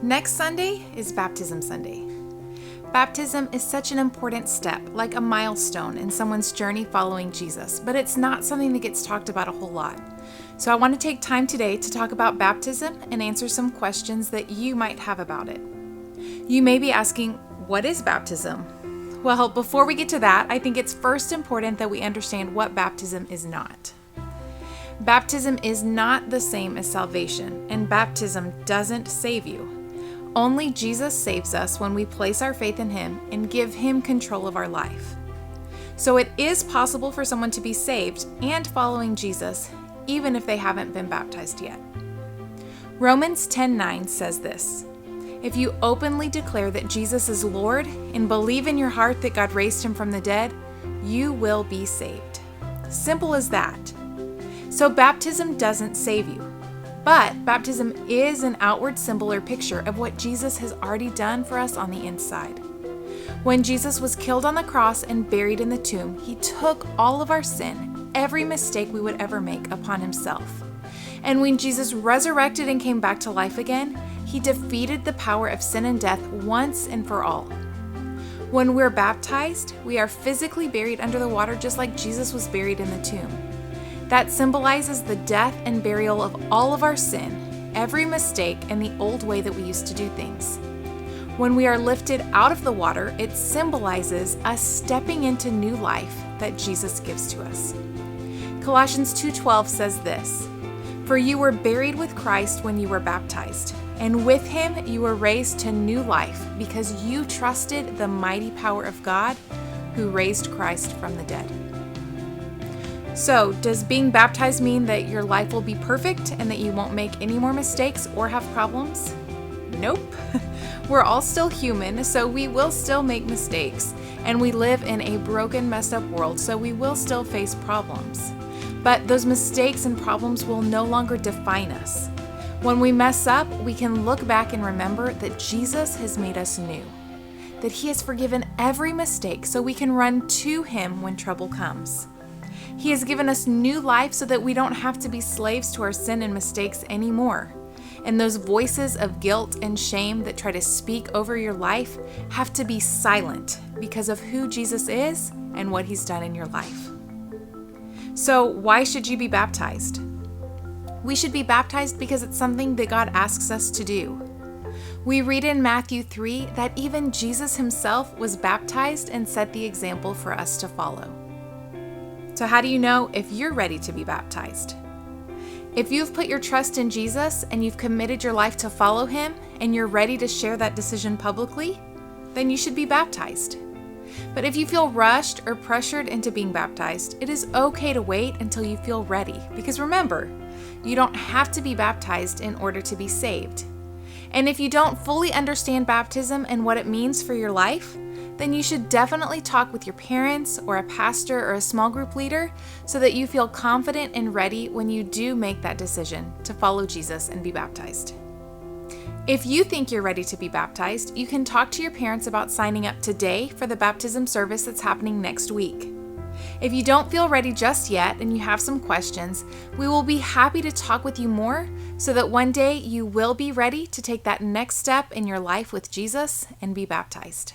Next Sunday is Baptism Sunday. Baptism is such an important step, like a milestone in someone's journey following Jesus, but it's not something that gets talked about a whole lot. So I want to take time today to talk about baptism and answer some questions that you might have about it. You may be asking, what is baptism? Well, before we get to that, I think it's first important that we understand what baptism is not. Baptism is not the same as salvation, and baptism doesn't save you. Only Jesus saves us when we place our faith in Him and give Him control of our life. So it is possible for someone to be saved and following Jesus, even if they haven't been baptized yet. Romans 10:9 says this: "If you openly declare that Jesus is Lord and believe in your heart that God raised Him from the dead, you will be saved." Simple as that. So baptism doesn't save you. But baptism is an outward symbol or picture of what Jesus has already done for us on the inside. When Jesus was killed on the cross and buried in the tomb, He took all of our sin, every mistake we would ever make, upon Himself. And when Jesus resurrected and came back to life again, He defeated the power of sin and death once and for all. When we're baptized, we are physically buried under the water just like Jesus was buried in the tomb. That symbolizes the death and burial of all of our sin, every mistake, and the old way that we used to do things. When we are lifted out of the water, it symbolizes us stepping into new life that Jesus gives to us. Colossians 2:12 says this: "For you were buried with Christ when you were baptized, and with Him you were raised to new life because you trusted the mighty power of God who raised Christ from the dead." So, does being baptized mean that your life will be perfect and that you won't make any more mistakes or have problems? Nope. We're all still human, so we will still make mistakes. And we live in a broken, messed up world, so we will still face problems. But those mistakes and problems will no longer define us. When we mess up, we can look back and remember that Jesus has made us new, that He has forgiven every mistake so we can run to Him when trouble comes. He has given us new life so that we don't have to be slaves to our sin and mistakes anymore. And those voices of guilt and shame that try to speak over your life have to be silent because of who Jesus is and what He's done in your life. So, why should you be baptized? We should be baptized because it's something that God asks us to do. We read in Matthew 3 that even Jesus Himself was baptized and set the example for us to follow. So how do you know if you're ready to be baptized? If you've put your trust in Jesus and you've committed your life to follow Him and you're ready to share that decision publicly, then you should be baptized. But if you feel rushed or pressured into being baptized, it is okay to wait until you feel ready. Because remember, you don't have to be baptized in order to be saved. And if you don't fully understand baptism and what it means for your life, then you should definitely talk with your parents or a pastor or a small group leader so that you feel confident and ready when you do make that decision to follow Jesus and be baptized. If you think you're ready to be baptized, you can talk to your parents about signing up today for the baptism service that's happening next week. If you don't feel ready just yet and you have some questions, we will be happy to talk with you more so that one day you will be ready to take that next step in your life with Jesus and be baptized.